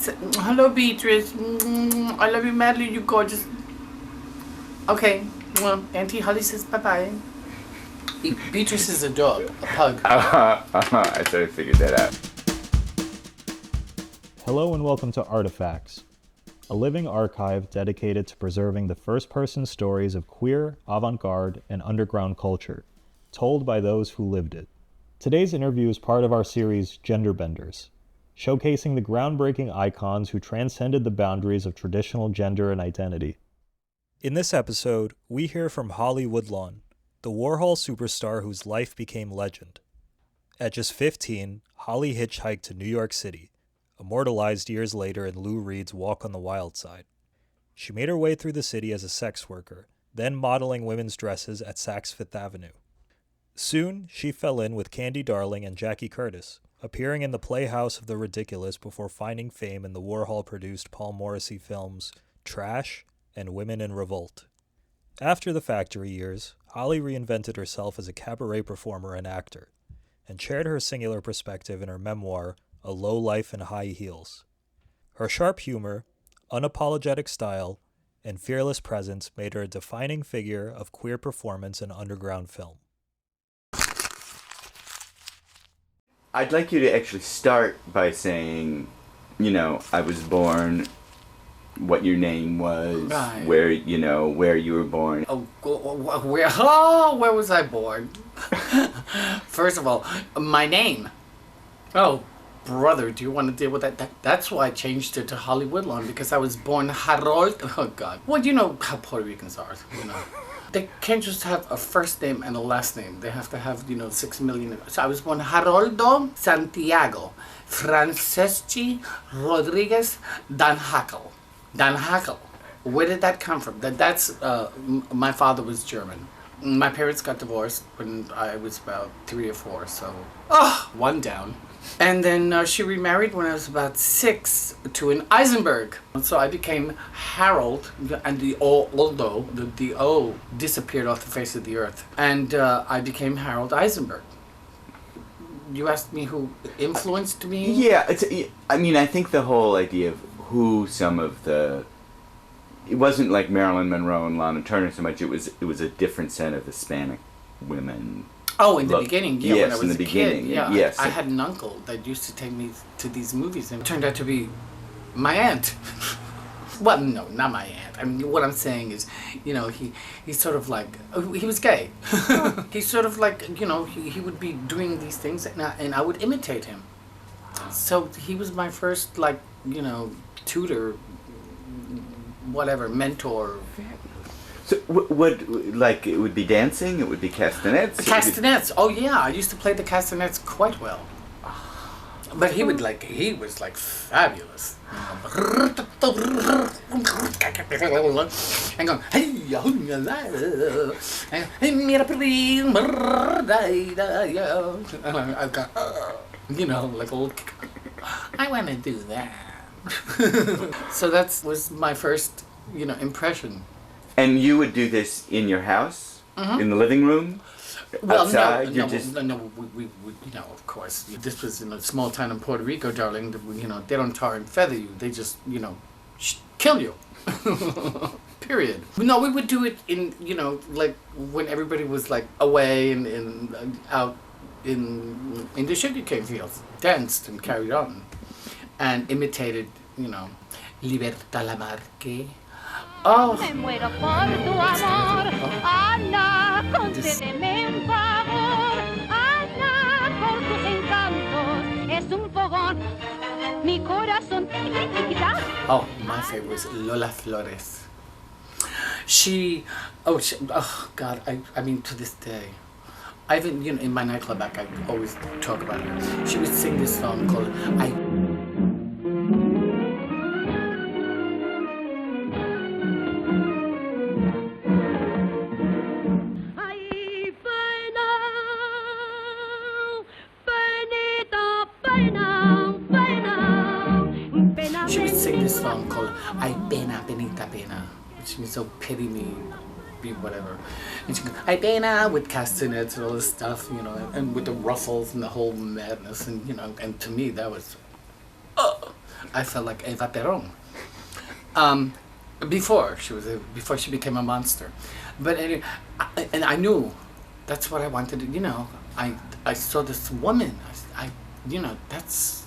Hello, Beatrice. I love you madly, you gorgeous. Okay, well, Auntie Holly says bye-bye. Beatrice is a dog, a pug. I sort of figured that out. Hello and welcome to Artifacts, a living archive dedicated to preserving the first-person stories of queer, avant-garde, and underground culture, told by those who lived it. Today's interview is part of our series Genderbenders, showcasing the groundbreaking icons who transcended the boundaries of traditional gender and identity. In this episode, we hear from Holly Woodlawn, the Warhol superstar whose life became legend. At just 15, Holly hitchhiked to New York City, immortalized years later in Lou Reed's Walk on the Wild Side. She made her way through the city as a sex worker, then modeling women's dresses at Saks Fifth Avenue. Soon, she fell in with Candy Darling and Jackie Curtis, appearing in the Playhouse of the Ridiculous before finding fame in the Warhol-produced Paul Morrisey films Trash and Women in Revolt. After the factory years, Holly reinvented herself as a cabaret performer and actor, and shared her singular perspective in her memoir, A Low Life in High Heels. Her sharp humor, unapologetic style, and fearless presence made her a defining figure of queer performance in underground film. I'd like you to actually start by saying, I was born, what your name was, Right. where you were born. Where was I born? First of all, my name. Oh, brother, do you want to deal with that? That's why I changed it to Holly Woodlawn, because I was born Harold. Oh, God. Well, you know how Puerto Ricans are, They can't just have a first name and a last name. They have to have, 6 million. So I was born Haroldo Santiago Franceschi Rodriguez Danhakel. Danhakel. Where did that come from? That's my father was German. My parents got divorced when I was about 3 or 4, so one down. And then she remarried when I was about 6 to an Eisenberg. So I became Harold, and the O disappeared off the face of the earth. And I became Harold Eisenberg. You asked me who influenced me? Yeah, I think the whole idea of who some of the... It wasn't like Marilyn Monroe and Lana Turner so much, it was a different set of Hispanic women. Oh, in the beginning, yeah, yes, when I was in the a beginning, kid, yeah. yes. I had an uncle that used to take me to these movies, and it turned out to be my aunt. Well, no, not my aunt. I mean, what I'm saying is, he's sort of like, he was gay. He's sort of like, he would be doing these things, and I would imitate him. So he was my first, tutor, whatever, mentor. So, it would be dancing? It would be castanets? Castanets. Oh, yeah. I used to play the castanets quite well. But he was fabulous. And going, like old. I want to do that. So that was my first, impression. And you would do this in your house? Mm-hmm. In the living room? Well, outside? no, we, of course. This was in a small town in Puerto Rico, darling. They don't tar and feather you. They just, kill you. Period. No, we would do it in, when everybody was, away and out in the sugarcane fields. Danced and carried on. And imitated, Libertad Lamarque. Oh. Me muero por tu amor, Ana, concédeme un favor, Ana, por tus encantos, es un fogón, mi corazón, Oh, my favorite was Lola Flores. Oh God, I mean, to this day, I even, in my nightclub back, I always talk about her. She would sing this song called Ay Pena, Penita Pena, which means so pity me, be whatever. And she goes, Ay Pena, with castanets and all this stuff, and with the ruffles and the whole madness, and to me that was, I felt like Eva Perón. Before she became a monster. But anyway, I knew that's what I wanted to, I saw this woman. That's,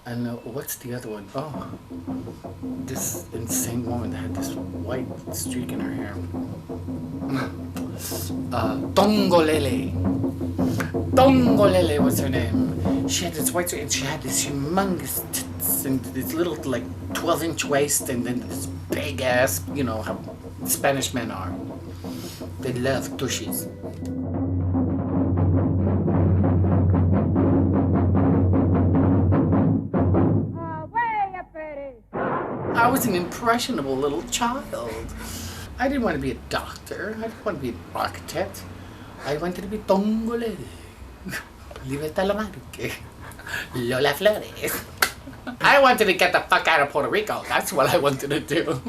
And what's the other one? Oh, this insane woman that had this white streak in her hair. Tongolele. Tongolele was her name. She had this white streak and she had this humongous tits and this little 12-inch waist and then this big ass, how Spanish men are. They love tushies. I was an impressionable little child. I didn't want to be a doctor. I didn't want to be an architect. I wanted to be Tongolele. Libertad la Marque. Lola Flores. I wanted to get the fuck out of Puerto Rico. That's what I wanted to do.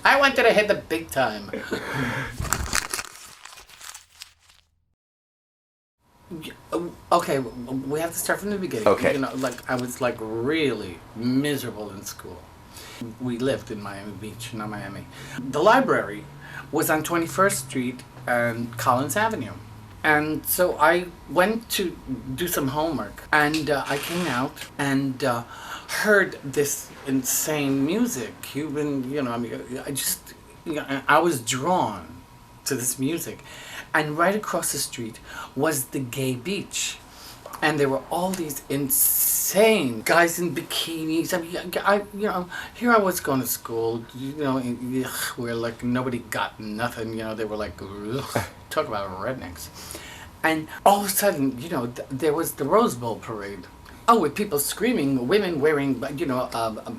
I wanted to hit the big time. Okay, we have to start from the beginning. Okay. I was really miserable in school. We lived in Miami Beach, not Miami. The library was on 21st Street and Collins Avenue. And so I went to do some homework and I came out and heard this insane music. Cuban, I was drawn to this music. And right across the street was the gay beach. And there were all these insane guys in bikinis. Here I was going to school, where nobody got nothing, they were talk about rednecks. And all of a sudden, there was the Rose Bowl parade. Oh, with people screaming, women wearing,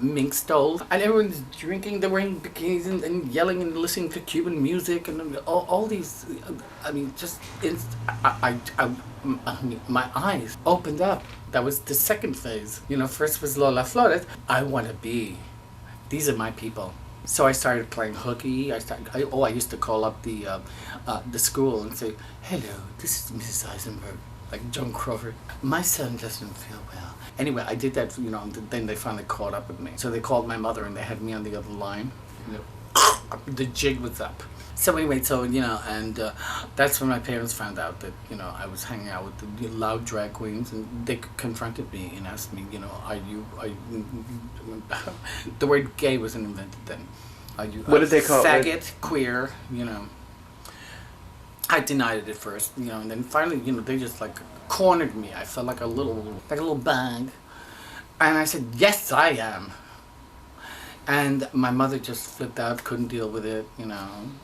mink stoles, and everyone's drinking, they're wearing bikinis and yelling and listening to Cuban music and all these, my eyes opened up. That was the second phase. First was Lola Flores. I want to be, these are my people. So I started playing hooky. I used to call up the school and say, hello, this is Mrs. Eisenberg. Like Joan Crawford. My son doesn't feel well. Anyway, I did that, then they finally caught up with me. So they called my mother and they had me on the other line. The jig was up. So anyway, and that's when my parents found out that, I was hanging out with the loud drag queens and they confronted me and asked me, are you the word gay wasn't invented then. Are you what did they call faggot, it? queer, I denied it at first, and then finally, they just cornered me. I felt like a little bag. And I said, yes, I am. And my mother just flipped out, couldn't deal with it,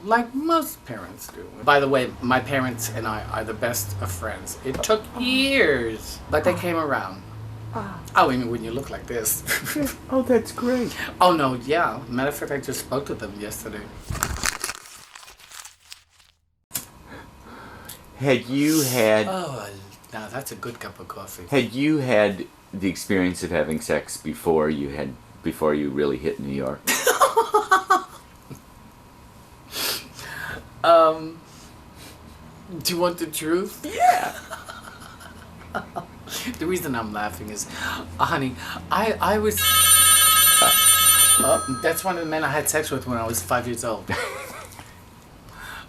like most parents do. By the way, my parents and I are the best of friends. It took years, but they came around. When you look like this. Oh, that's great. Oh, no, yeah. Matter of fact, I just spoke to them yesterday. Had you had... Oh, now that's a good cup of coffee. Had you had the experience of having sex before you really hit New York? Do you want the truth? Yeah. The reason I'm laughing is, honey, I was... that's one of the men I had sex with when I was 5 years old.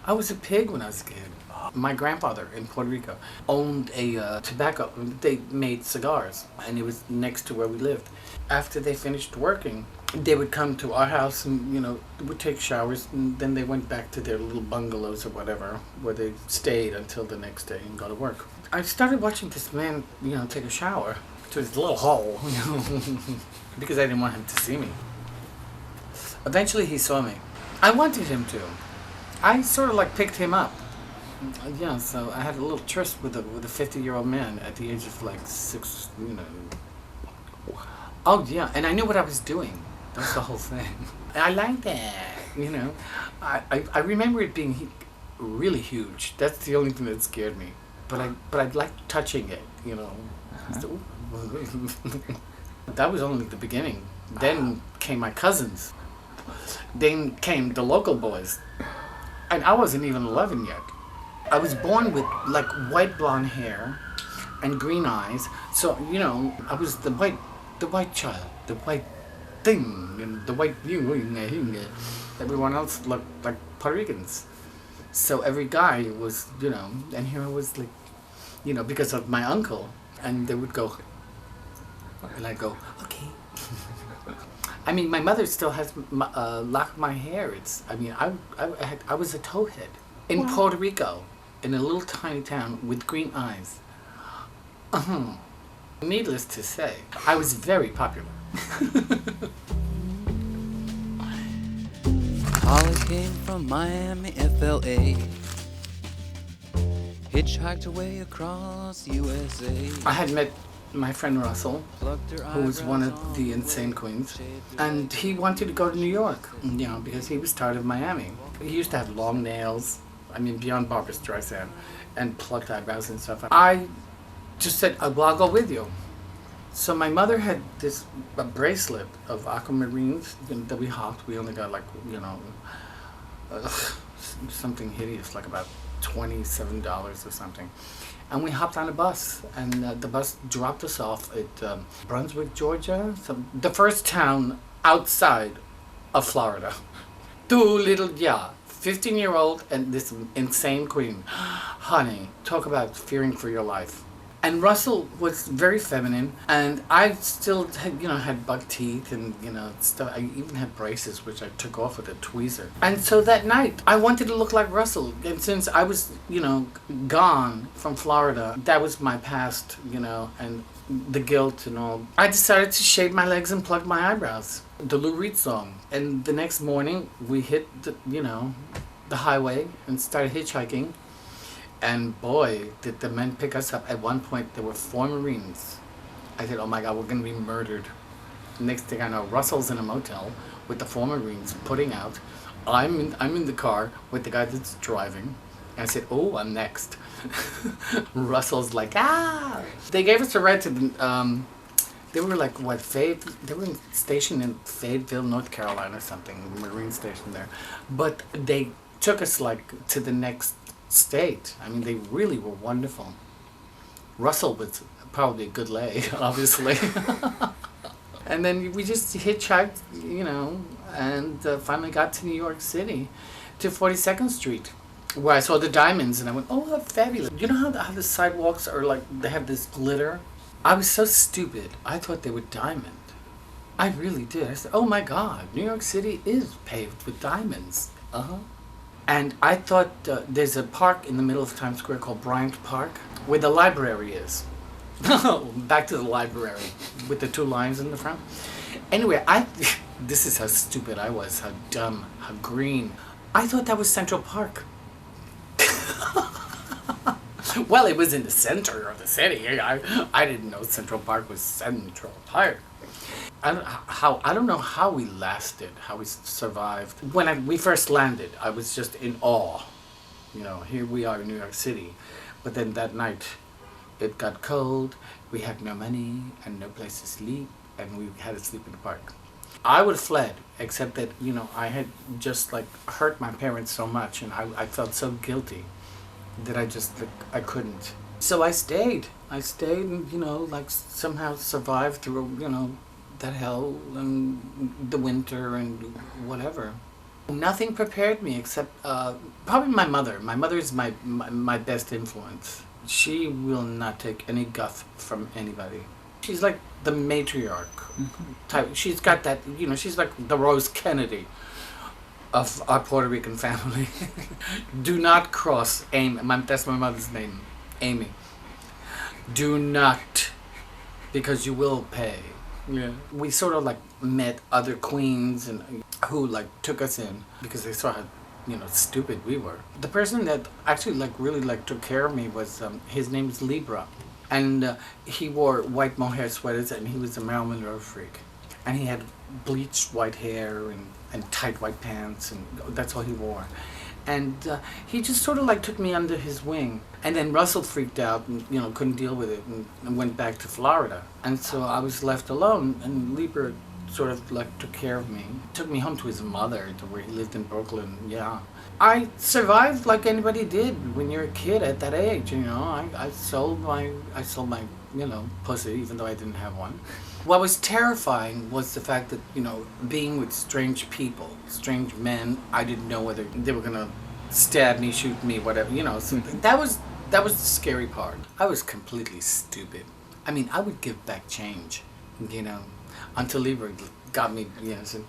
I was a pig when I was a kid. My grandfather in Puerto Rico owned a tobacco, they made cigars, and it was next to where we lived. After they finished working, they would come to our house and, would take showers, and then they went back to their little bungalows or whatever, where they stayed until the next day and go to work. I started watching this man, take a shower to his little hole, because I didn't want him to see me. Eventually he saw me. I wanted him to. I sort of picked him up. Yeah, so I had a little tryst with a 50-year-old man at the age of 6, Oh yeah, and I knew what I was doing. That's the whole thing. I liked that, I remember it being really huge. That's the only thing that scared me. But I liked touching it, So, that was only the beginning. Then came my cousins. Then came the local boys. And I wasn't even 11 yet. I was born with white blonde hair and green eyes. So, I was the white the white child, the white thing, and the white everyone else looked like Puerto Ricans. So every guy was, and here I was like, because of my uncle, and they would go, and I'd go, okay. I mean, my mother still has lock of my hair. I was a towhead in Puerto Rico, in a little tiny town with green eyes. Needless to say, I was very popular. Holly came from Miami, FLA. Hitchhiked away across USA. I had met my friend Russell, who was one of the insane queens, and he wanted to go to New York, because he was tired of Miami. He used to have long nails, beyond Barbra Streisand, and plucked eyebrows and stuff. I just said, well, I'll go with you. So my mother had a bracelet of aquamarines that we hopped. We only got something hideous, like about $27 or something. And we hopped on a bus, and the bus dropped us off at Brunswick, Georgia, the first town outside of Florida. 15-year-old and this insane queen. Honey, talk about fearing for your life. And Russell was very feminine, and I still had buck teeth and, stuff. I even had braces, which I took off with a tweezer. And so that night, I wanted to look like Russell. And since I was, gone from Florida, that was my past, and the guilt and all. I decided to shave my legs and plug my eyebrows. The Lou Reed song. And the next morning, we hit the highway and started hitchhiking. And boy, did the men pick us up. At one point, there were 4 Marines. I said, oh my God, we're going to be murdered. Next thing I know, Russell's in a motel with the 4 Marines putting out. I'm in the car with the guy that's driving. And I said, oh, I'm next. Russell's like, ah! They gave us a ride to the, they were like, they were stationed in Fayetteville, North Carolina or something, Marine station there. But they took us to the next state. They really were wonderful. Russell was probably a good lay, obviously. And then we just hitchhiked, and finally got to New York City, to 42nd Street, where I saw the diamonds, and I went, oh, how fabulous. You know how the sidewalks are they have this glitter? I was so stupid. I thought they were diamond. I really did. I said, oh my God, New York City is paved with diamonds. And I thought there's a park in the middle of Times Square called Bryant Park, where the library is. Back to the library, with the 2 lions in the front. Anyway, this is how stupid I was, how dumb, how green. I thought that was Central Park. Well, it was in the center of the city. I didn't know Central Park was Central Park. I don't know how we lasted, how we survived. When we first landed, I was just in awe. Here we are in New York City. But then that night, it got cold, we had no money and no place to sleep, and we had to sleep in the park. I would have fled, except that, I had just hurt my parents so much, and I felt so guilty that I just, I couldn't. So I stayed and, somehow survived through, that hell and the winter and whatever. Nothing prepared me except probably my mother. My mother is my best influence. She will not take any guff from anybody. She's like the matriarch type. She's got that, she's like the Rose Kennedy of our Puerto Rican family. Do not cross Amy. That's my mother's name, Amy. Do not, because you will pay. Yeah. We sort of met other queens and who took us in because they saw how stupid we were. The person that actually really took care of me was his name is Libra, and he wore white mohair sweaters, and he was a Marilyn Monroe freak, and he had bleached white hair and tight white pants, and that's all he wore. And he just sort of took me under his wing. And then Russell freaked out and, couldn't deal with it and went back to Florida. And so I was left alone, and Lieber sort of took care of me. Took me home to his mother, to where he lived in Brooklyn, yeah. I survived like anybody did when you're a kid at that age, I sold my, pussy, even though I didn't have one. What was terrifying was the fact that, being with strange people, strange men, I didn't know whether they were going to stab me, shoot me, whatever, So that was the scary part. I was completely stupid. I mean, I would give back change, until Libra got me, said,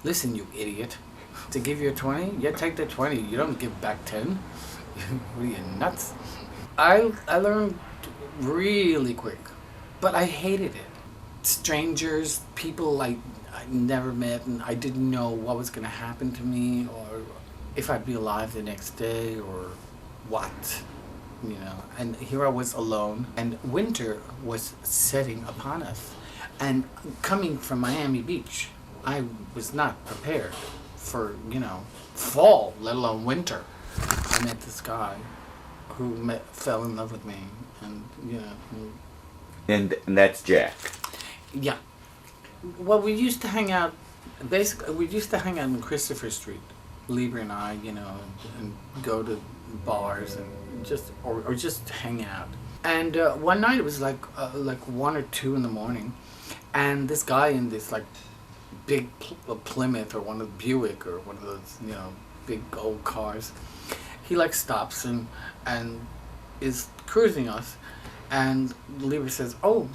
listen, you idiot, to give you a 20, yeah, take the 20. You don't give back 10. What are you, nuts? I learned really quick, but I hated it. Strangers, people I never met, and I didn't know what was going to happen to me, or if I'd be alive the next day, or what, And here I was alone, and winter was setting upon us. And coming from Miami Beach, I was not prepared for, fall, let alone winter. I met this guy who fell in love with me, and, And that's Jack. Yeah. Well, we used to hang out, in Christopher Street, Libra and I, and go to bars and just hang out. And one night it was like 1 or 2 in the morning, and this guy in this like big Plymouth or one of the Buick or one of those, big old cars, he like stops and is cruising us, and Libra says, "Oh,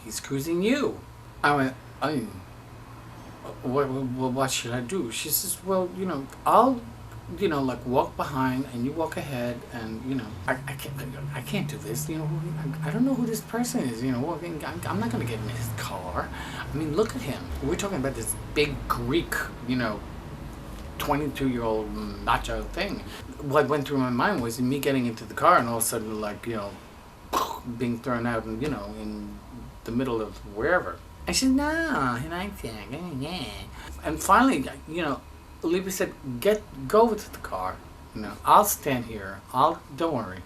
he's cruising you." I went, what should I do? She says, well, I'll, like walk behind and you walk ahead, and, I can't do this, I don't know who this person is, I'm not going to get in his car. I mean, look at him. We're talking about this big Greek, 22-year-old macho thing. What went through my mind was me getting into the car and all of a sudden, like, being thrown out and, in the middle of wherever. I said, no, I think, yeah. And finally, Libra said, go over to the car. I'll stand here. Don't worry.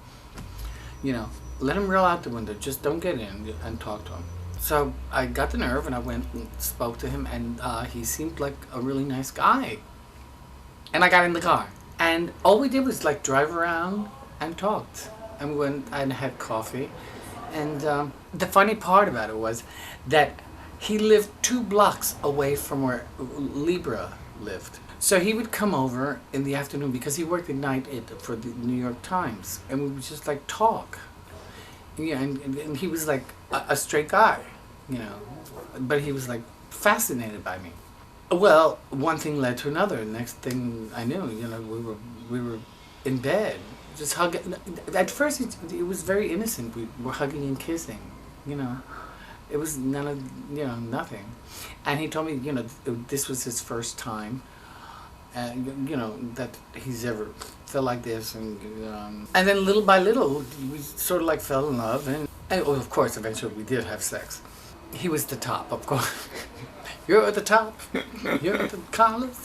Let him roll out the window. Just don't get in and talk to him. So I got the nerve and I went and spoke to him, and he seemed like a really nice guy. And I got in the car. And all we did was like drive around and talked. And we went and had coffee. And the funny part about it was that he lived 2 blocks away from where Libra lived. So he would come over in the afternoon because he worked at night for the New York Times. And we would just like talk. And he was like a straight guy, but he was like fascinated by me. Well, one thing led to another. Next thing I knew, we were in bed, just hugging. At first, it was very innocent. We were hugging and kissing, It was none of, nothing. And he told me, this was his first time, and that he's ever felt like this, and then little by little, we sort of like fell in love, and of course, eventually we did have sex. He was the top, of course. You're at the top. You're at the college.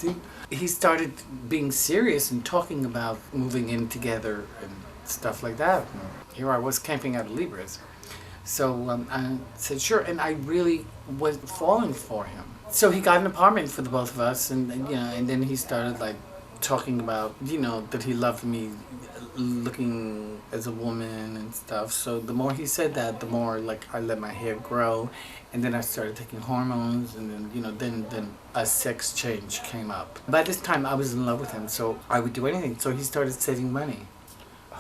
He started being serious and talking about moving in together and stuff like that. And here I was camping out at Libra's. So I said, sure, and I really was falling for him. So he got an apartment for the both of us, and then he started like talking about, that he loved me looking as a woman and stuff. So the more he said that, the more like I let my hair grow, and then I started taking hormones, and then then a sex change came up. By this time I was in love with him, so I would do anything. So he started saving money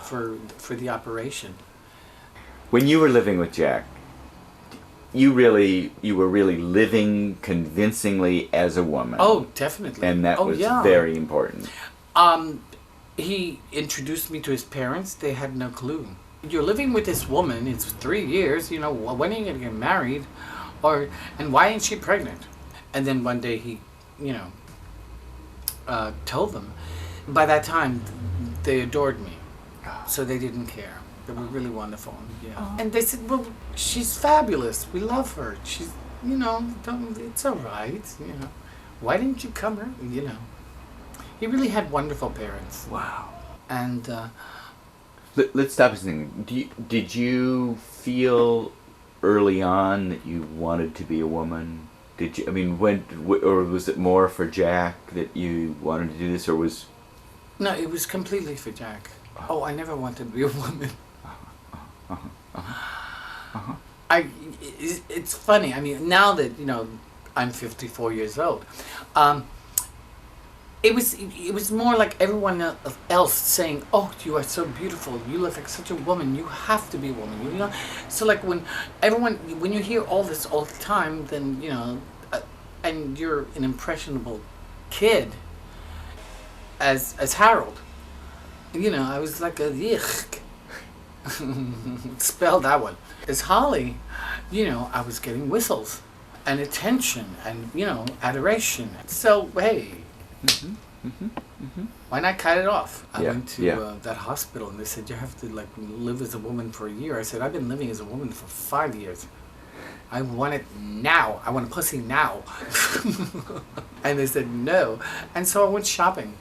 for the operation. When you were living with Jack, you were really living convincingly as a woman. Oh, definitely. And that was very important. He introduced me to his parents. They had no clue. You're living with this woman. It's 3 years. When are you gonna get married? And why ain't she pregnant? And then one day he, told them. By that time, they adored me, so they didn't care. They were really wonderful. Yeah. And they said, well, she's fabulous. We love her. She's, it's all right. Why didn't you come here? He really had wonderful parents. Wow. And let's stop this thing. Did you feel early on that you wanted to be a woman? Did you? I mean, or was it more for Jack that you wanted to do this, or was? No, it was completely for Jack. Oh, I never wanted to be a woman. It's funny. I mean, now that I'm 54 years old, it was more like everyone else saying, "Oh, you are so beautiful. You look like such a woman. You have to be a woman." So like when you hear all this all the time, then and you're an impressionable kid, as Harold, I was like a yuck. Spell that one. As Holly, I was getting whistles and attention and adoration. So hey. Why not cut it off? I went to that hospital and they said you have to live as a woman for a year. I said I've been living as a woman for 5 years. I want it now. I want a pussy now. And they said no. And so I went shopping.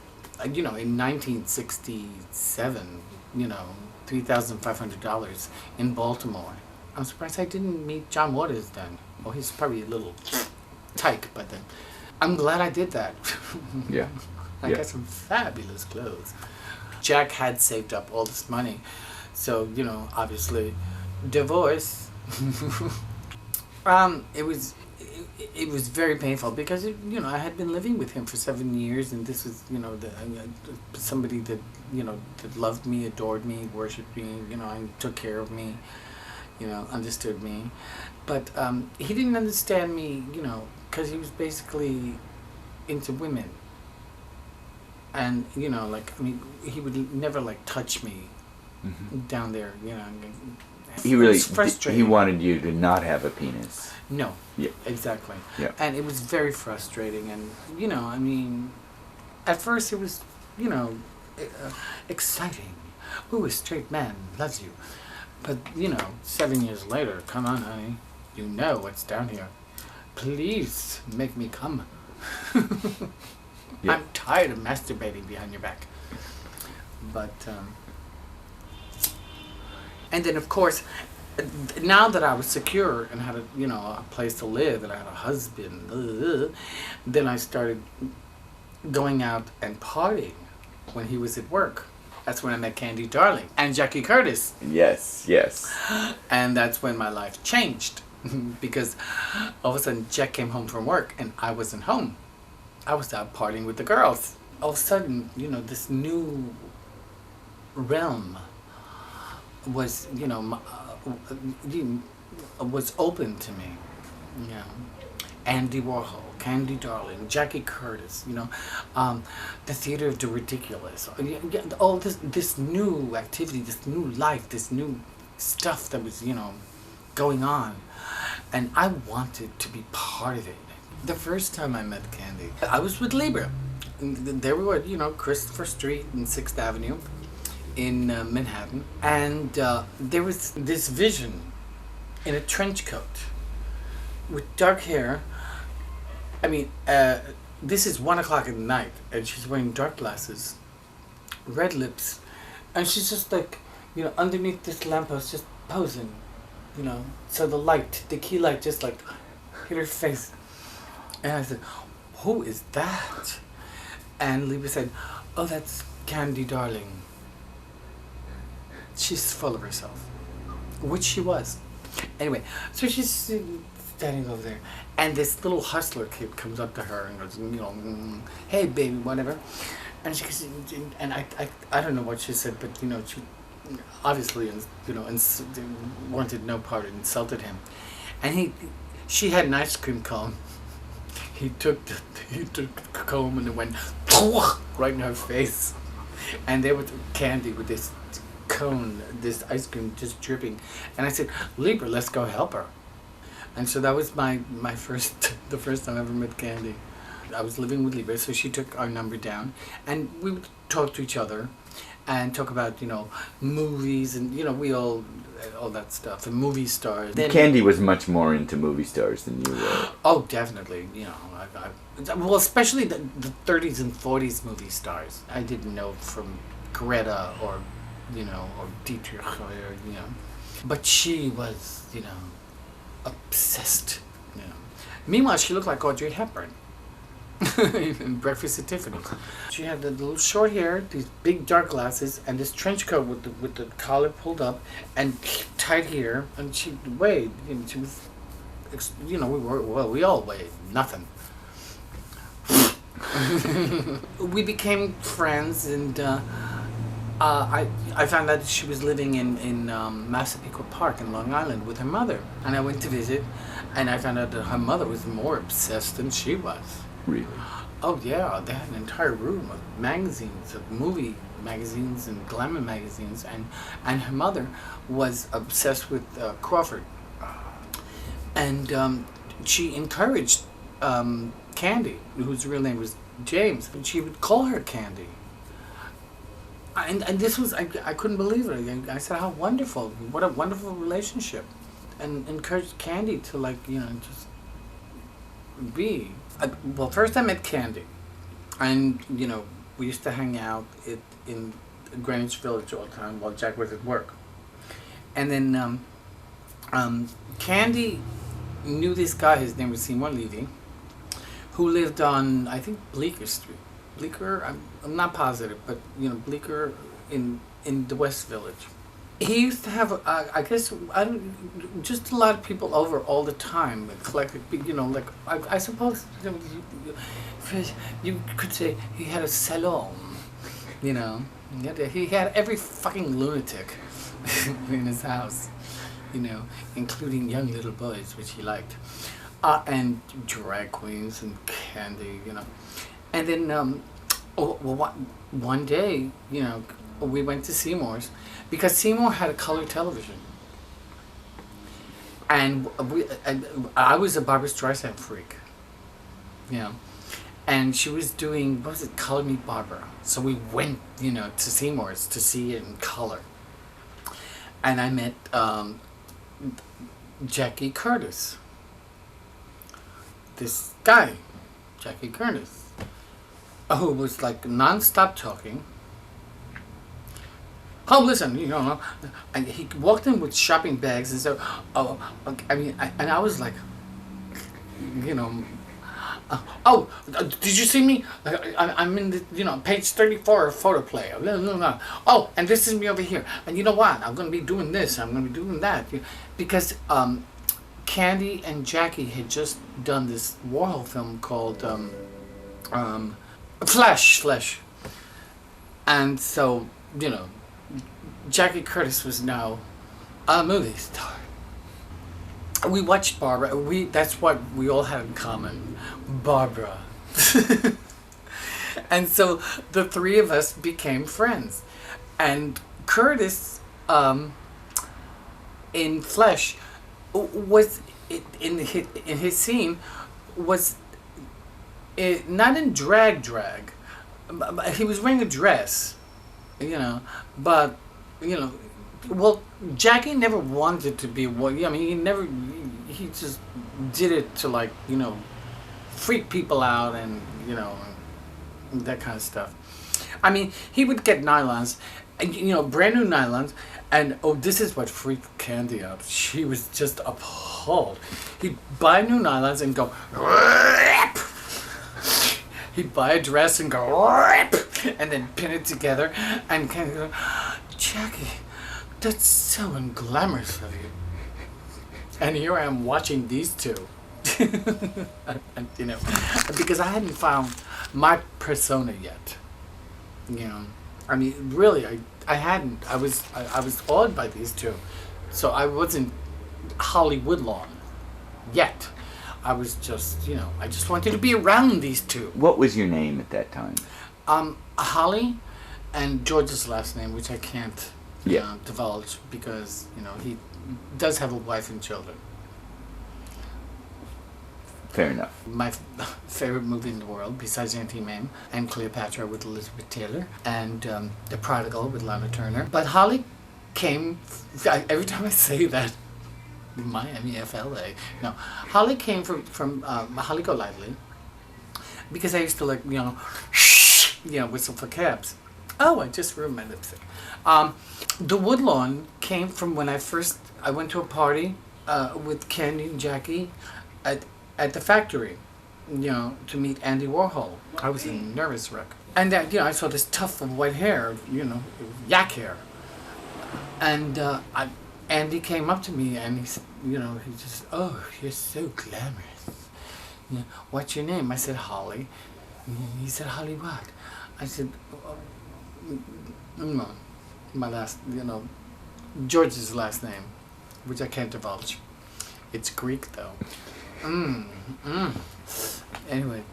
In 1967, $3,500 in Baltimore. I'm surprised I didn't meet John Waters then. Well, he's probably a little tyke, but then I'm glad I did that. Yeah. I got some fabulous clothes. Jack had saved up all this money. So, obviously, divorce. It was very painful because, I had been living with him for 7 years and this was, somebody that, that loved me, adored me, worshipped me, and took care of me, understood me. But he didn't understand me, because he was basically into women. And, he would never, touch me down there, He really, it was frustrating. he wanted you to not have a penis. No. Yeah. Exactly. Yeah. And it was very frustrating. And, at first it was, exciting. Ooh, a straight man loves you. But, 7 years later, come on, honey. You know what's down here. Please make me come. Yeah. I'm tired of masturbating behind your back. But, and then of course, now that I was secure and had a place to live and I had a husband, then I started going out and partying when he was at work. That's when I met Candy Darling and Jackie Curtis. Yes. And that's when my life changed. Because all of a sudden Jack came home from work and I wasn't home. I was out partying with the girls. All of a sudden, this new realm was, was open to me. Andy Warhol, Candy Darling, Jackie Curtis, the theater of the ridiculous. All this new activity, this new life, this new stuff that was, going on. And I wanted to be part of it. The first time I met Candy, I was with Libra. There we were, Christopher Street and 6th Avenue in Manhattan. And there was this vision in a trench coat with dark hair. This is 1 o'clock at night and she's wearing dark glasses, red lips. And she's just underneath this lamppost just posing, so the key light just hit her face. And I said, who is that? And Libra said, oh, that's Candy Darling. She's full of herself, which she was. Anyway, so she's standing over there, and this little hustler kid comes up to her and goes, hey, baby, whatever. And she goes, and I don't know what she said, but she obviously wanted no part, insulted him, and she had an ice cream cone. He took the comb and it went right in her face, and there was Candy with this cone, this ice cream just dripping. And I said, Libra, let's go help her. And so that was the first time I ever met Candy. I was living with Libra, so she took our number down, and we would talk to each other and talk about, movies and, we all that stuff, and movie stars. Then, Candy was much more into movie stars than you were. Oh, definitely. Well, especially the 30s and 40s movie stars. I didn't know from Greta or Dietrich or, But she was, obsessed. Meanwhile, she looked like Audrey Hepburn. Breakfast at Tiffany's. She had the little short hair, these big dark glasses, and this trench coat with the collar pulled up, and tight hair. And she weighed. She was, we all weighed nothing. We became friends, and I found out that she was living in Massapequa Park in Long Island with her mother, and I went to visit, and I found out that her mother was more obsessed than she was. Really? Oh yeah, they had an entire room of magazines, of movie magazines and glamour magazines, and her mother was obsessed with Crawford, and she encouraged Candy, whose real name was James, and she would call her Candy. And this was, I couldn't believe it. I said, how wonderful, what a wonderful relationship, and encouraged Candy to just be. Well, first I met Candy, and we used to hang out in Greenwich Village all the time while Jack was at work. And then Candy knew this guy, his name was Seymour Levy, who lived on, I think, Bleecker Street. Bleecker, I'm not positive, but Bleecker in the West Village. He used to have, just a lot of people over all the time, collected, I suppose, you could say he had a salon, he had every fucking lunatic in his house, including young little boys, which he liked, and drag queens and Candy, and then, one day, we went to Seymour's, because Seymour had a color television, and I was a Barbra Streisand freak, and she was doing, what was it, Color Me Barbara. So we went, to Seymour's to see it in color, and I met Jackie Curtis, this guy, Jackie Curtis, who was like non-stop talking. Oh, listen, and he walked in with shopping bags and said, and I was like, did you see me? I'm in the, page 34 of photo play. Oh, and this is me over here. And you know what? I'm going to be doing this. I'm going to be doing that. Because Candy and Jackie had just done this Warhol film called Flesh. And so, Jackie Curtis was now a movie star. We watched Barbara. That's what we all had in common. Barbara. And so the three of us became friends. And Curtis, in Flesh, was in his scene was not in drag. He was wearing a dress, but well, Jackie never wanted to be one. He just did it to freak people out and that kind of stuff. He would get nylons, brand new nylons, and this is what freaked Candy out. She was just appalled. He'd buy new nylons and go, rip. He'd buy a dress and go, rip, and then pin it together, and Candy would go, Jackie, that's so unglamorous of you. And here I am watching these two. Because I hadn't found my persona yet. Really, I hadn't. I was awed by these two. So I wasn't Holly Woodlawn yet. I was just, I just wanted to be around these two. What was your name at that time? Holly, and George's last name, which I can't divulge because, he does have a wife and children. Fair enough. My favorite movie in the world, besides Anti-Mame, and Cleopatra with Elizabeth Taylor, and The Prodigal with Lana Turner. But Holly came, every time I say that, Miami, FLA. No, Holly came from Holly Golightly, because I used to whistle for cabs. Oh, I just ruined my lipstick. The Woodlawn came from when I went to a party with Candy and Jackie at the factory, to meet Andy Warhol. I was a nervous wreck. And I saw this tuft of white hair, yak hair. And Andy came up to me and he said, he just, oh, you're so glamorous. What's your name? I said, Holly. He said, Holly what? I said, my last, George's last name, which I can't divulge. It's Greek though. Anyway,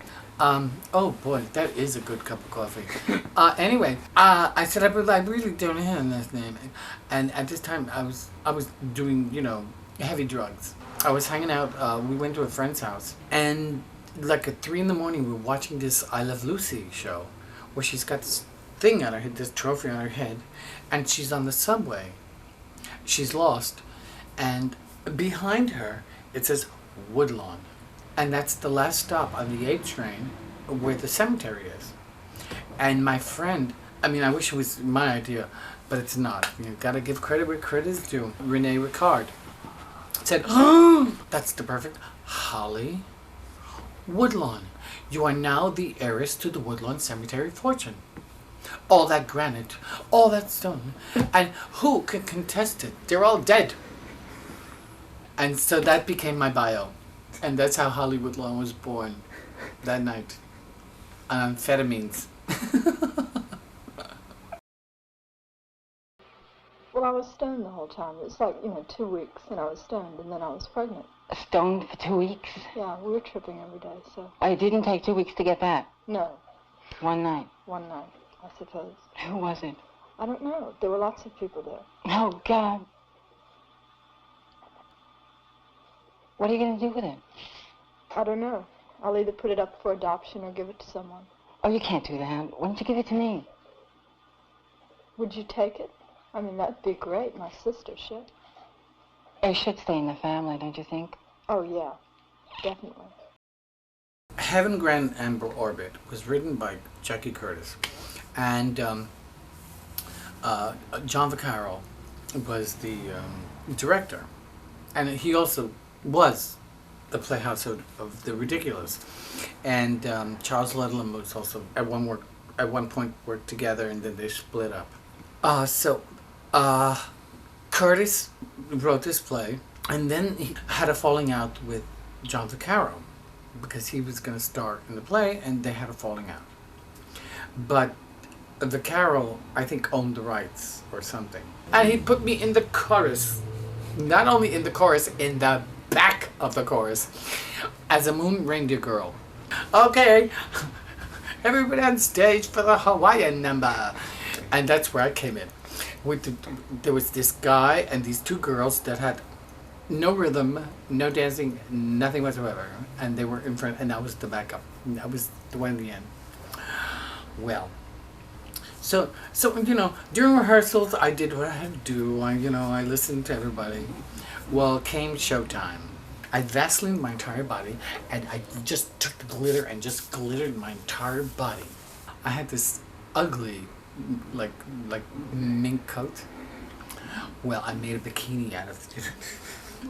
oh boy, that is a good cup of coffee. Anyway, I said I really don't have that name, and at this time I was doing heavy drugs. I was hanging out. We went to a friend's house, and like at 3 a.m, we were watching this I Love Lucy show, where she's got this thing on her head, this trophy on her head, and she's on the subway. She's lost, and behind her it says Woodlawn. And that's the last stop on the 8 train where the cemetery is. And my friend, I wish it was my idea, but it's not. You've got to give credit where credit is due. Rene Ricard said, oh, that's the perfect Holly Woodlawn. You are now the heiress to the Woodlawn Cemetery fortune. All that granite, all that stone, and who can contest it? They're all dead. And so that became my bio. And that's how Holly Woodlawn was born that night. On amphetamines. Well, I was stoned the whole time. It was like, 2 weeks and I was stoned and then I was pregnant. Stoned for 2 weeks? Yeah, we were tripping every day, so. Oh, it didn't take 2 weeks to get that? No. One night? One night, I suppose. Who was it? I don't know. There were lots of people there. Oh, God. What are you going to do with it? I don't know. I'll either put it up for adoption or give it to someone. Oh, you can't do that. Why don't you give it to me? Would you take it? That'd be great. My sister should. It should stay in the family, don't you think? Oh, yeah. Definitely. Heaven Grand Amber Orbit was written by Jackie Curtis. And John Vaccaro was the director. And he also was the Playhouse of the Ridiculous. And Charles Ludlam was also at one point worked together, and then they split up. Curtis wrote this play, and then he had a falling out with John Vaccaro because he was going to star in the play, and they had a falling out. But Vaccaro, I think, owned the rights or something. And he put me in the chorus. Not only in the chorus, in the back of the chorus, as a Moon Reindeer Girl. Okay, everybody on stage for the Hawaiian number. And that's where I came in. There was this guy and these 2 girls that had no rhythm, no dancing, nothing whatsoever. And they were in front, and I was the backup. I was the one in the end. Well, so during rehearsals, I did what I had to do. I listened to everybody. Well, came showtime. I Vaselined my entire body, and I just took the glitter and just glittered my entire body. I had this ugly, like mink coat. Well, I made a bikini out of it.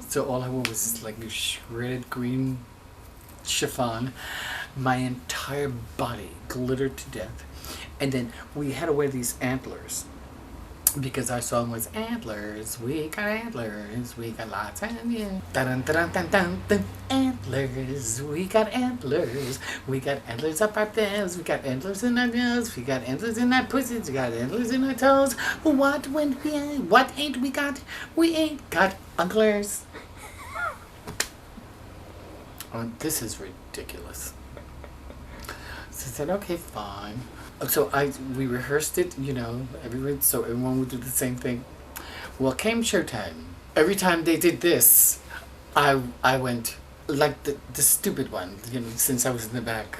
So all I wore was this like shredded green chiffon. My entire body glittered to death. And then we had to wear these antlers. Because our song was Antlers, we got antlers, we got lots of yeah. Dun dun dun dun dun. Antlers, we got antlers up our things, we got antlers in our nose, we got antlers in our pussies, we got antlers in our toes. What ain't we got? We ain't got antlers. Oh, this is ridiculous. So I said, okay, fine. So we rehearsed it, so everyone would do the same thing. Well, came showtime. Every time they did this, I went like the stupid one, since I was in the back,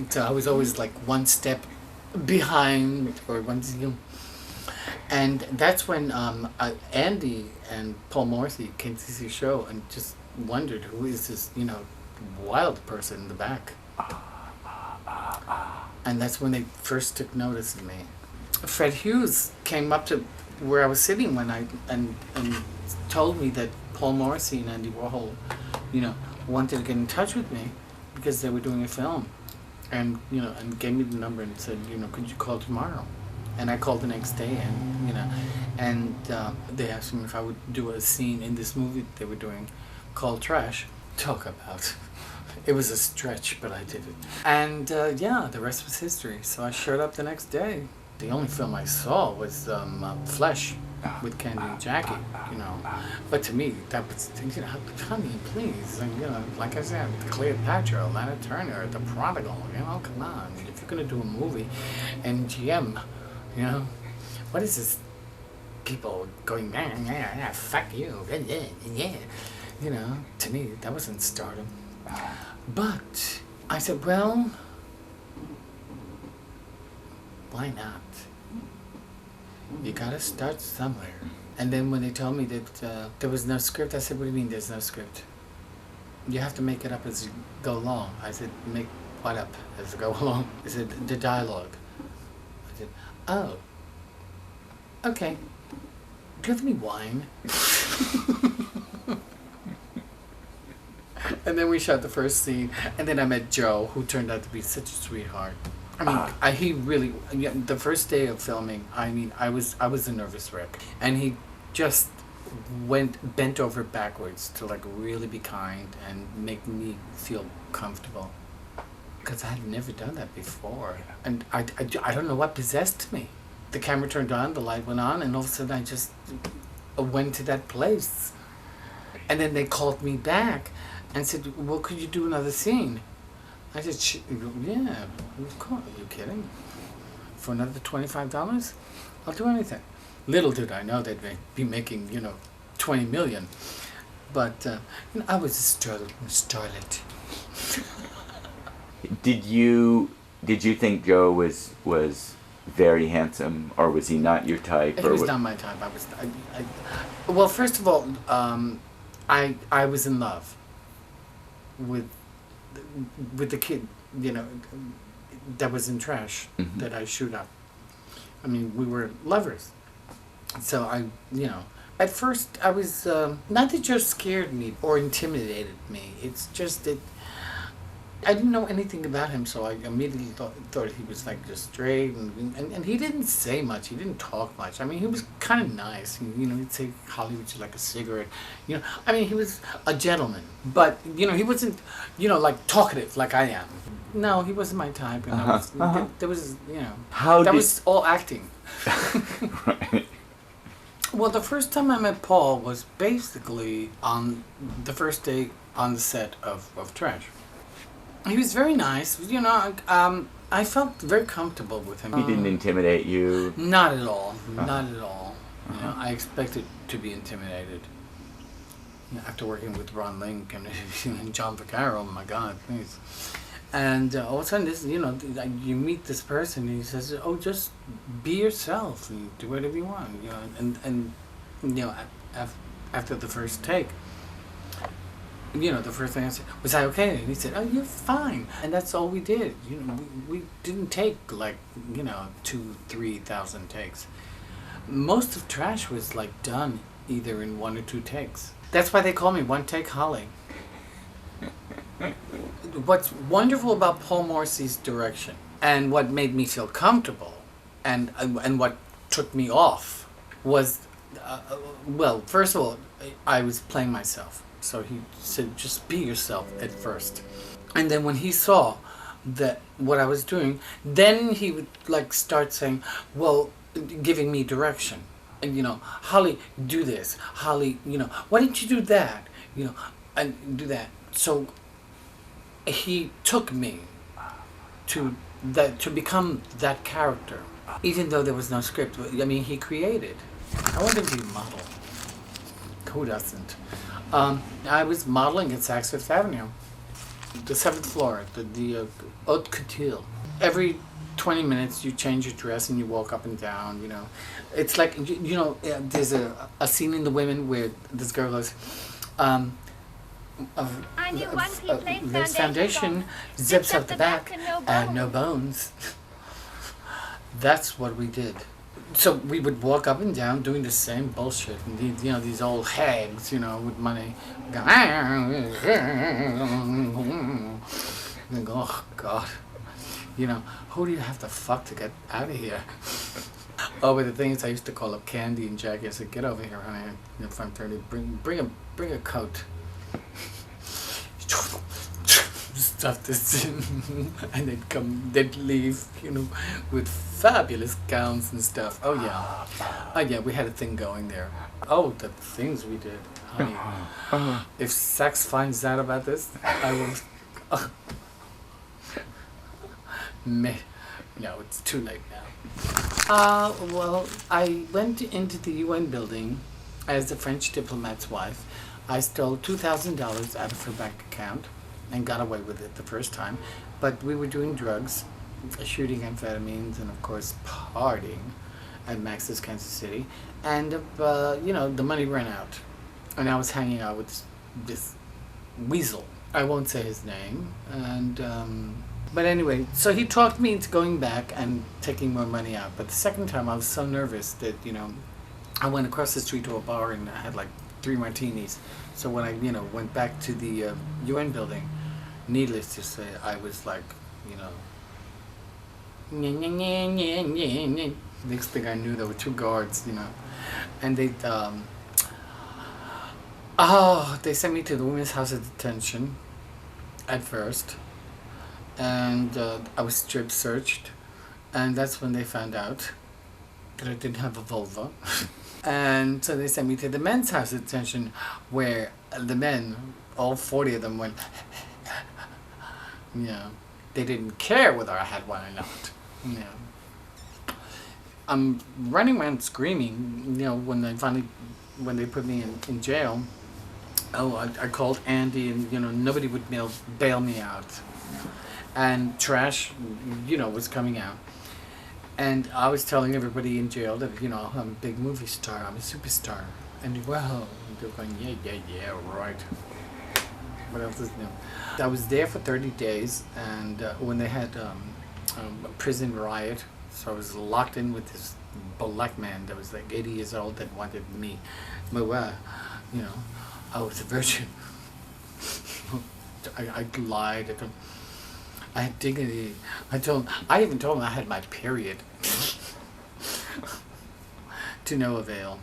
So I was always like one step behind or one, And that's when Andy and Paul Morrissey came to see the show and just wondered who is this, wild person in the back. And that's when they first took notice of me. Fred Hughes came up to where I was sitting one night and told me that Paul Morrissey and Andy Warhol, wanted to get in touch with me because they were doing a film, and and gave me the number and said, could you call tomorrow? And I called the next day, and they asked me if I would do a scene in this movie they were doing called Trash. Talk about. It was a stretch, but I did it. And the rest was history. So I showed up the next day. The only film I saw was Flesh with Candy and Jackie, But to me, that was, honey, please. And, like I said, the Cleopatra, Lana Turner, The Prodigal, come on. If you're going to do a movie, MGM, what is this? People going, fuck you, yeah. To me, that wasn't stardom. But I said, well, why not? You gotta start somewhere. And then when they told me that there was no script, I said, what do you mean there's no script? You have to make it up as you go along. I said, make what up as you go along? I said, the dialogue. I said, oh, okay. Do you have any wine? And then we shot the first scene, and then I met Joe, who turned out to be such a sweetheart. I mean, he really. The first day of filming, I was a nervous wreck, and he just bent over backwards to really be kind and make me feel comfortable, because I had never done that before, and I don't know what possessed me. The camera turned on, the light went on, and all of a sudden I just went to that place, and then they called me back and said, well, could you do another scene? I said, yeah, of course. Are you kidding? For another $25? I'll do anything. Little did I know they'd be making, $20 million. But I was a starlet. Did you think Joe was very handsome, or was he not your type? He was not my type. Well, first of all, I was in love with the kid, that was in Trash, that I shoot up. I mean, we were lovers. So at first I was, not that Joe scared me or intimidated me, it's just that I didn't know anything about him, so I immediately thought he was just straight, and he didn't say much, he didn't talk much. I mean, he was kind of nice, he'd say, Holly, would you like a cigarette? I mean, he was a gentleman, but, he wasn't, talkative like I am. No, he wasn't my type, and there was, was all acting. Right. Well, the first time I met Paul was basically on the first day on the set of Trash. He was very nice, I felt very comfortable with him. He didn't intimidate you? Not at all, not at all. I expected to be intimidated. After working with Ron Link and John Vaccaro, my God, please. And all of a sudden, this, you meet this person, and he says, "Oh, just be yourself and do whatever you want." After the first take, the first thing I said, was I okay? And he said, "Oh, you're fine." And that's all we did. We didn't take 2,000-3,000 takes. Most of Trash was done either in 1 or 2 takes. That's why they call me One Take Holly. What's wonderful about Paul Morrisey's direction, and what made me feel comfortable, and what took me off, was, well, first of all, I was playing myself. So he said, just be yourself at first. And then when he saw that what I was doing, then he would start saying, well, giving me direction. And, Holly, do this. Holly, why didn't you do that? And do that. So he took me to become that character, even though there was no script. I mean, he created. I wanted to be a model. Who doesn't? I was modeling at Saks Fifth Avenue, the 7th floor, the haute couture. Every 20 minutes you change your dress and you walk up and down, It's like, there's a scene in The Women where this girl goes, this foundation zips up the back and no bones. That's what we did. So we would walk up and down doing the same bullshit. And these old hags, with money. Go, and go, oh, God. Who do you have to fuck to get out of here? Oh, but the thing is, I used to call up Candy and Jackie. I said, get over here, honey. If I'm 30, bring a coat. Stuff this in. And they'd leave, with fabulous gowns and stuff. Oh, yeah, we had a thing going there. Oh, the things we did, honey. If sex finds out about this, I will... No, it's too late now. Well, I went into the UN building as a French diplomat's wife. I stole $2,000 out of her bank account and got away with it the first time. But we were doing drugs, shooting amphetamines, and of course partying at Max's Kansas City. And, the money ran out. And I was hanging out with this weasel. I won't say his name. And, but anyway, so he talked me into going back and taking more money out. But the second time I was so nervous that, I went across the street to a bar and I had like 3 martinis. So when I, went back to the UN building, needless to say, I was like, next thing I knew, there were 2 guards, and they sent me to the women's house of detention at first. And I was strip searched, and that's when they found out that I didn't have a vulva. And so they sent me to the men's house of detention, where the men, all 40 of them, went, they didn't care whether I had one or not. I'm running around screaming, when they put me in jail. Oh, I called Andy, and nobody would bail me out. And trash, was coming out. And I was telling everybody in jail that, I'm a big movie star, I'm a superstar. And wow, they're going, yeah, right. What else is new? I was there for 30 days, and when they had a prison riot, so I was locked in with this black man that was like 80 years old that wanted me. But I was a virgin. I lied. I had dignity. I even told him I had my period. To no avail.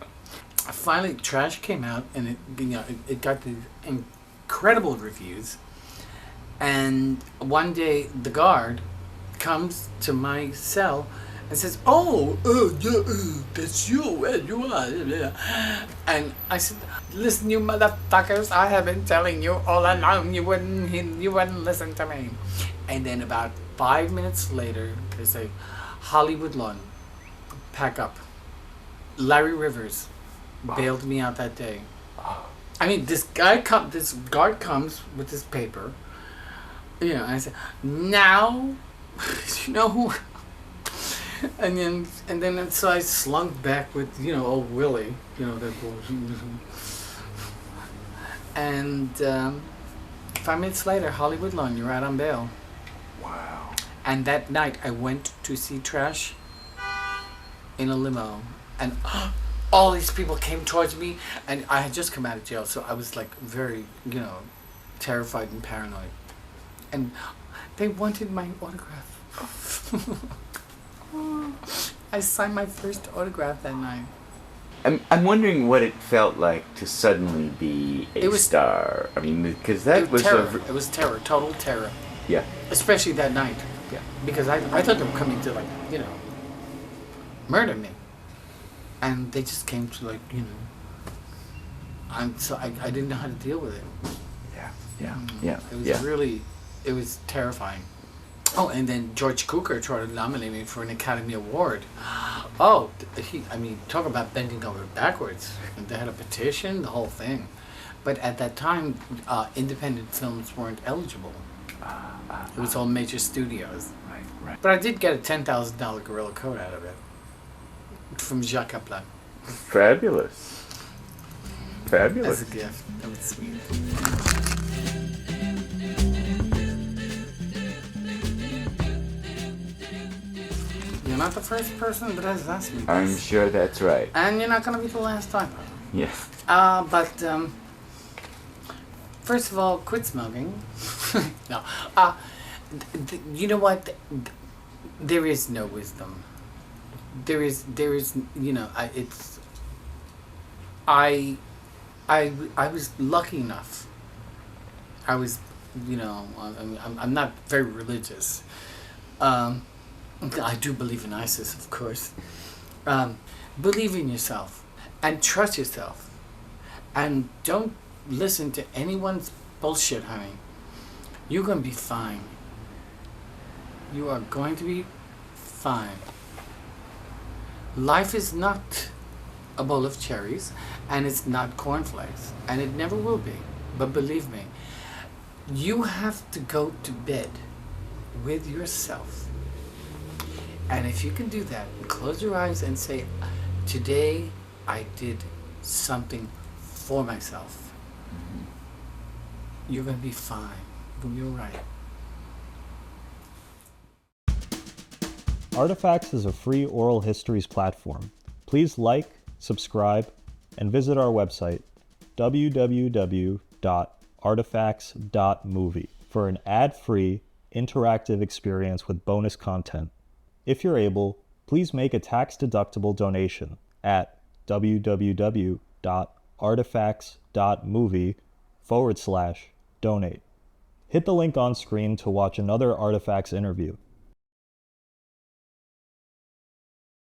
Finally, Trash came out, and it got the incredible reviews. And one day, the guard comes to my cell and says, that's you, where you are. And I said, listen, you motherfuckers, I have been telling you all along, you wouldn't listen to me. And then about 5 minutes later, they say, Woodlawn, pack up. Larry Rivers bailed me out that day. I mean, this guard comes with this paper. And I said, now, who? And then so I slunk back with, old Willie, and 5 minutes later, Woodlawn, you're out on bail. Wow. And that night, I went to see Trash in a limo, and all these people came towards me, and I had just come out of jail, so I was like very, terrified and paranoid. And they wanted my autograph. I signed my first autograph that night. I'm wondering what it felt like to suddenly be a star. I mean, because that was terror. It was terror, total terror. Yeah. Especially that night. Yeah. Because I thought they were coming to murder me, and they just came to and so I didn't know how to deal with it. Yeah. It was really, it was terrifying. Oh, and then George Cukor tried to nominate me for an Academy Award. Oh, talk about bending over backwards. And they had a petition, the whole thing. But at that time, independent films weren't eligible. It was all major studios. Right. But I did get a $10,000 gorilla coat out of it from Jacques Kaplan. Fabulous. As a gift. That was sweet. not the first person that has asked me this. I'm sure that's right. And you're not going to be the last time. Yes. But first of all, quit smoking. No. You know what? There is no wisdom. There is, you know, I was lucky enough. I was, you know, I'm not very religious. I do believe in ISIS, of course. Believe in yourself and trust yourself. And don't listen to anyone's bullshit, honey. You're going to be fine. You are going to be fine. Life is not a bowl of cherries, and it's not cornflakes, and it never will be. But believe me, you have to go to bed with yourself. And if you can do that, close your eyes and say, today I did something for myself. You're going to be fine. You're going to be all right. Artifacts is a free oral histories platform. Please like, subscribe, and visit our website, www.artifacts.movie, for an ad-free, interactive experience with bonus content. If you're able, please make a tax-deductible donation at www.artifacts.movie/donate. Hit the link on screen to watch another Artifacts interview.